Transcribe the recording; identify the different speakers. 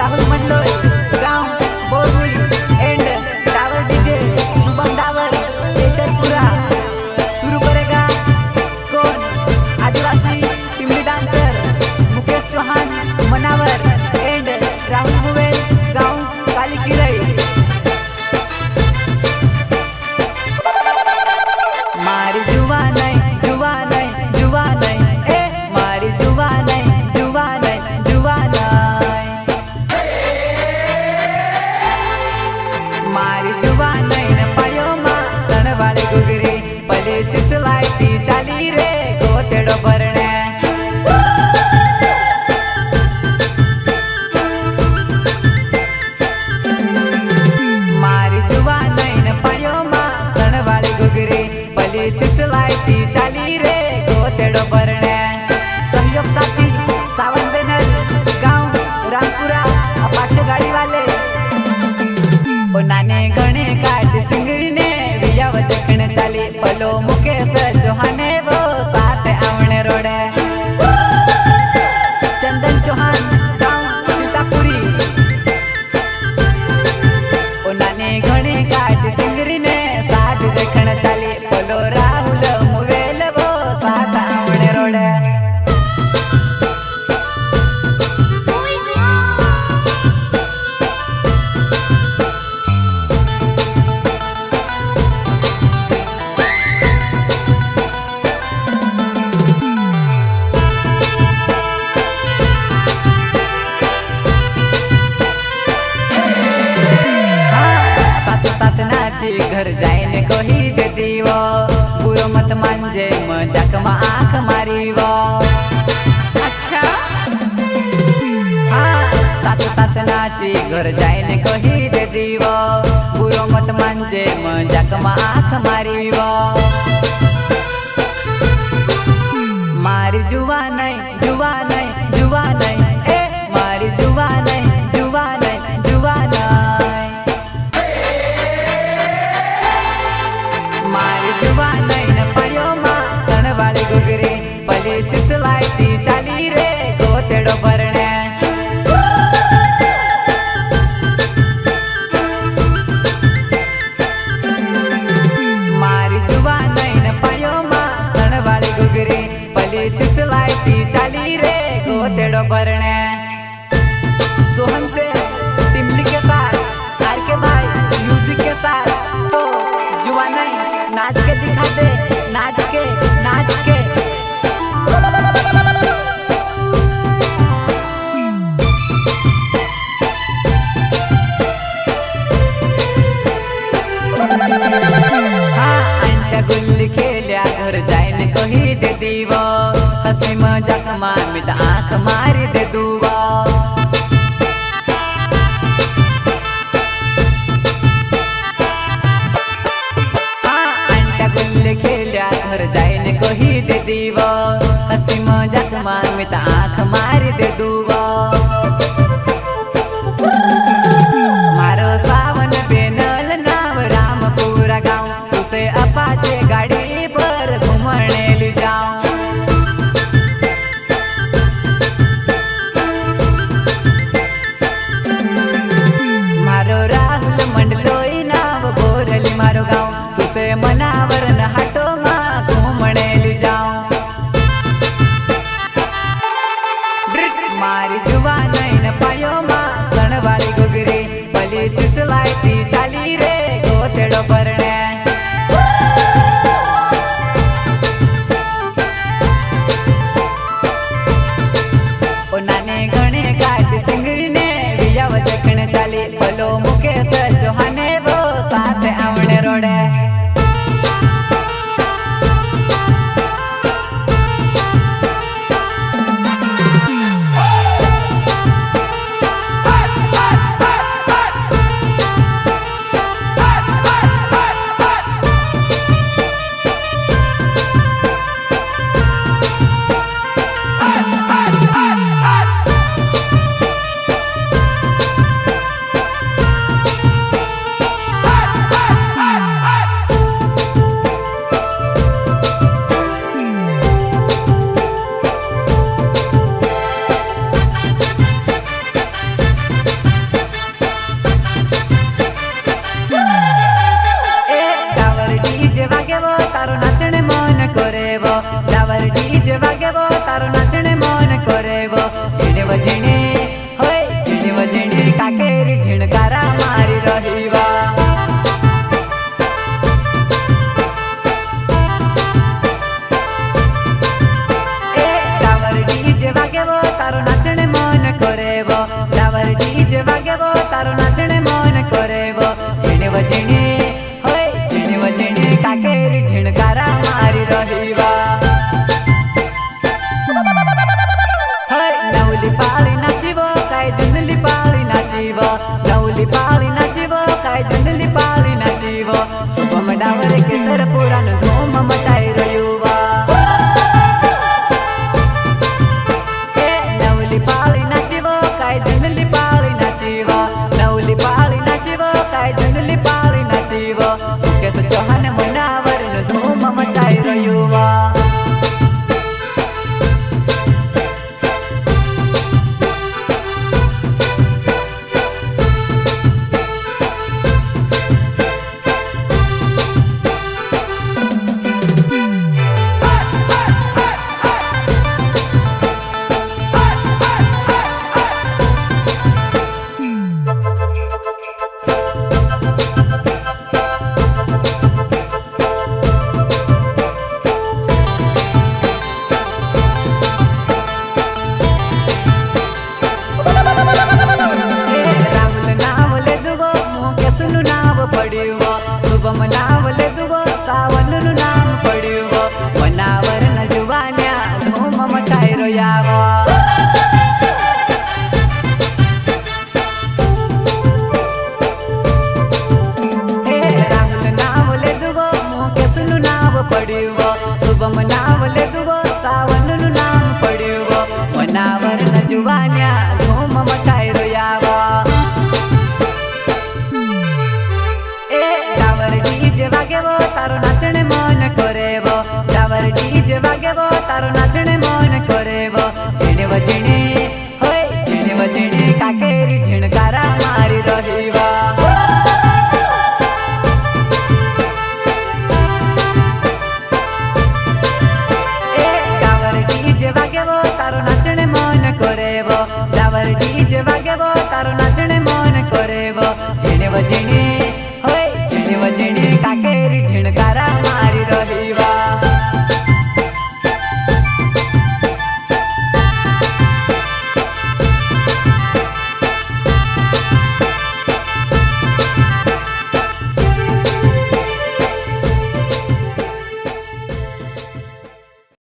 Speaker 1: राहुल मंडलोई गांव बोरगुल and Dawar DJ Shubham Dawar Kesharpura शुरू करेगा कौन आदिवासी Timli dancer Mukesh Chauhan Manawar and Rahul Buell गांव काली किरई। मारी जुवा नहीं जुवा नहीं जुवा नहीं ए मारी जुवा नहीं जुवा नहीं जुवा नहीं मारी जुवा नहीं न पायो मा सणवाळे गुगरी पले सिसलायती चाली रे गोतेडो भरणे। मारी जुवा नहीं न पायो मा सणवाळे गुगरी पले सिसलायती चाली रे गोतेडो भरणे। सहयोग साथी सावन बेनर गांव रामपुरा अपाचे गाड़ी वाले ओ नाने गणे काट सिंगरी ने वियाव देखण चाली पलो मुकेश चौहाने वो साथ आवणे रोडे। चंदन चौहान गांव सीतापुरी ओ नाने गणे काट सिंगरी ने साथ देखण चाली पलो राहुल मुवेल वो साथ आवणे रोडे। साथ नाची घर जाइने कही दे दीवो बुरो मत मांजे मजाक में आँख मारीवो। अच्छा हाँ साथ नाची घर जाइने कही दे दीवो बुरो मत मांजे मजाक में आँख मारीवो। मारी जुवा नहीं जुवा नहीं जुवा नहीं ए मारी जुवा नहीं जुवा नहीं जुवा नहीं मारी जुवा नहीं न पायो मा सणवाळे गुगरी पले सिसलायती चाली रे गोतेडो भरणे। मारी जुवा नहीं न पायो मा सणवाळे गुगरी पले सिसलायती चाली रे गोतेडो भरणे। सोहन से टिमली के साथ आर के भाई म्यूजिक के साथ तो जुवा नहीं नाच के दिखा दे नाच के नाच के। हाँ अंटा गुल्ली खेलिया घर जाइन कही दे दीवो हंसी मजाक मामित आँख मारी दे दूवो। खेलिया घर जाइने कही दे दीवो हंसी मजाक मामित आँख मारी दे दूवो। मारो सावन बेनल नाम रामपुरा गाँव उसे अपाचे गाड़ी पर घूमने ले जाऊं। मारो राहुल मंडलोई नाव बोरली मारो गाँव उसे मनावर न हाटो मा घूमने ले जाऊं। काकेरी झिणकारा मारी रहीवा ए डावर डीजे वागेवो तारो नाचणे मन करेवो डावर डीजे वागेवो तारो नाचणे मन करेवो झिणे वझिणे होय झिणे वझिणे काकेरी झिणकारा मारी रहीवा नवली पाळी नाचिवो काय जंगली पाळी नाचिवो नवली पाळी नाचिवो काय जंगली पाळी नाचिवो शुभम डावर केसर पुराण धूम मचाई रयुवा ए नवली पाळी नाचिवो काय जंगली पाळी नाचिवो नवली पाळी नाचिवो काय जंगली पाळी नाचिवो मुकेश चौहान मनावर धूम मचाई रयुवा शुभम नाव लेदुवो सावन नु नाम पड्युवो मनावर न जुवान्या धूम मचाई रोयावो ए राहुल नाव लेदुवो मुकेश नु नाव पड्युवो शुभम नाव लेदुवो सावन नु नाम पड्युवो मनावर न जुवान्या धूम मचाई रोयावो डीजे वागेवो तारो नाचणे मन करेवो डावर डीजे वागेवो तारो नाचणे मन करेवो झिणे वझिणे होय झिणे वझिणे काकेरी झिणकारा मारी रहीवा ए डावर डीजे वागेवो तारो नाचणे मन करेवो डावर डीजे वागेवो तारो नाचणे मन करेवो झिणे वझिणे